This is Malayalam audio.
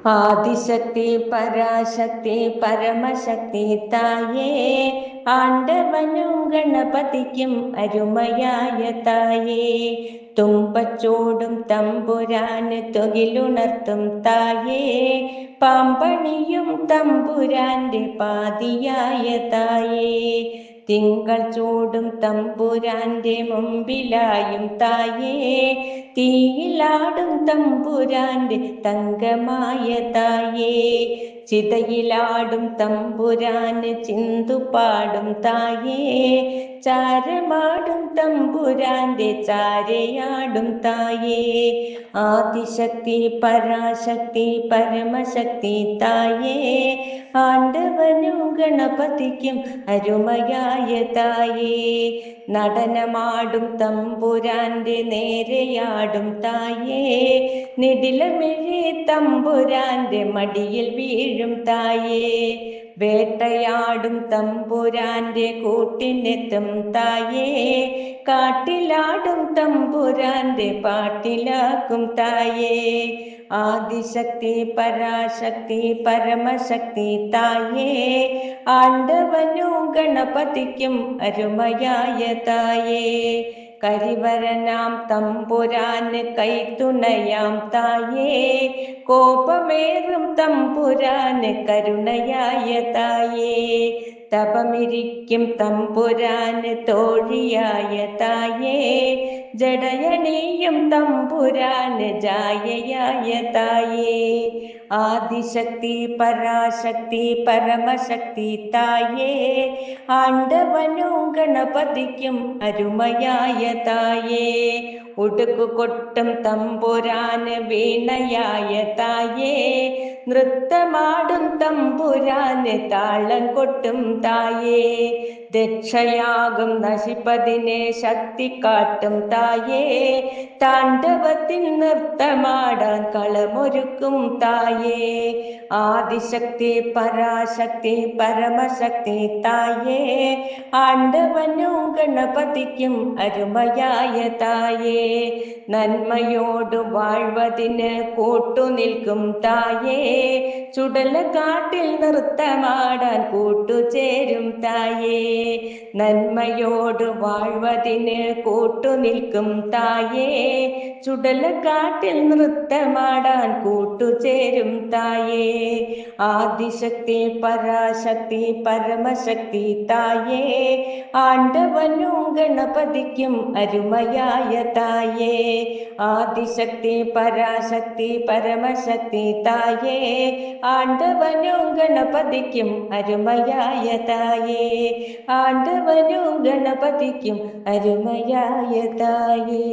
ஆதிசக்தி பராசக்தி பரமசக்தி தாயே ஆண்டவனும் கணபதிக்கும் அருமையாய தாயே തുമ്പച്ചൂടും തമ്പുരാന് തൊകിലുണർത്തും തായേ പാമ്പണിയും തമ്പുരാന്റെ പാതിയായ തായേ തിങ്കൾ ചൂടും തമ്പുരാന്റെ മുമ്പിലായും തായേ തീയിലാടും തമ്പുരാന്റെ തങ്കമായ തായേ ചിതയിലാടും തമ്പുരാന് ചിന്തുപാടും തായേ ചാരമാടും തമ്പുരാന്റെ ചാരയാടും തായേ ആദിശക്തി പരാശക്തി പരമശക്തി തായേ ആണ്ടവനും ഗണപതിക്കും അരുമയായ തായേ നടനമാടും തമ്പുരാന്റെ നേരെയാടും തായേ നെടിലമിഴി തമ്പുരാന്റെ മടിയിൽ വീഴും തായേ വേട്ടയാടും തമ്പുരാന്റെ കൂട്ടിനെത്തും തായേ കാട്ടിലാടും തമ്പുരാന്റെ പാട്ടിലാക്കും തായേ ആദിശക്തി പരാശക്തി പരമശക്തി തായേ ആണ്ടവനും ഗണപതിക്കും അരുമയായ തായേ കരിവരനാം തമ്പുരാന് കൈത്തുണയാം തായേ കോപമേറും തമ്പുരാന് കരുണയായ തായേ തപമിരിക്കും തമ്പുരാന് തോഴിയായ തായേ ജടയണിയും തമ്പുരാന് ജായയായ തായേ ആദിശക്തി പരാശക്തി പരമശക്തി തായേ ആണ്ടവനും ഗണപതിക്കും അരുമയായ തായേ ഉടുക്കുകൊട്ടും തമ്പുരാന് വീണയായ തായേ നൃത്തമാടും തമ്പുരാന് താളം കൊട്ടും തായേ ദക്ഷയാഗം നശിപ്പതിനെ ശക്തി കാട്ടും തായേ താണ്ഡവത്തിൽ നൃത്തമാടാൻ കളമൊരുക്കും തായേ ആദിശക്തി പരാശക്തി പരമശക്തി തായേ ആണ്ടവനും ഗണപതിക്കും അരുമയായ തായേ നന്മയോടു വാഴ്വതിന് കൂട്ടുനിൽക്കും തായേ ചുടലക്കാട്ടിൽ നൃത്തമാടാൻ കൂട്ടുചേരും തായേ നന്മയോടു വാഴ്വതിന് കൂട്ടുനിൽക്കും തായേ ചുടലക്കാട്ടിൽ നൃത്തമാടാൻ കൂട്ടുചേരും തായേ ആദിശക്തി പരാശക്തി പരമശക്തി തായേ ആണ്ടവനും ഗണപതിക്കും അരുമയായ തായേ ആദിശക്തി പരാശക്തി പരമശക്തി തായേ ആണ്ടവനും ഗണപതിക്കും അരുമയായ തായേ ആണ്ടവനും ഗണപതിക്കും അരുമയായ തായേ.